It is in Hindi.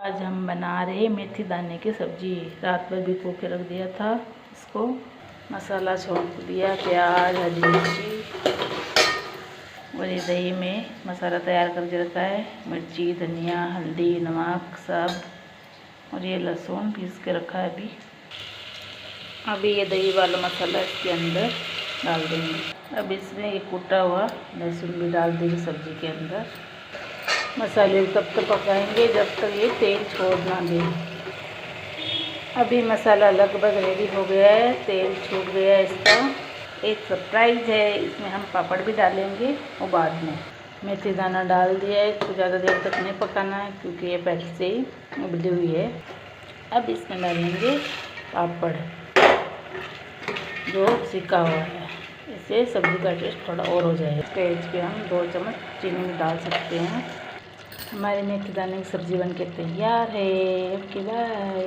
आज हम बना रहे मेथी दाने की सब्जी। रात भर भिगो के रख दिया था इसको। मसाला छोंक दिया, प्याज, हरी मिर्ची और ये दही में मसाला तैयार करके रखा है। मिर्ची, धनिया, हल्दी, नमक सब, और ये लहसुन पीस के रखा है। अभी ये दही वाला मसाला इसके अंदर डाल देंगे। अब इसमें ये कूटा हुआ लहसुन भी डाल देंगे सब्जी के अंदर। मसाले तब तक पकाएंगे जब तक ये तेल छोड़ ना दे। अभी मसाला लगभग रेडी हो गया है, तेल छूट गया है इसका। एक सरप्राइज़ है, इसमें हम पापड़ भी डालेंगे और बाद में। मेथी दाना डाल दिया है, इसको ज़्यादा देर तक नहीं पकाना है क्योंकि ये पहले से ही उबली हुई है। अब इसमें डालेंगे पापड़ जो सिका हुआ है, इससे सब्ज़ी का टेस्ट थोड़ा और हो जाएगा। स्टेज पे हम 2 चम्मच चीनी भी डाल सकते हैं। हमारी मेथी दाने की सब्ज़ी बनके तैयार है। Okay bye.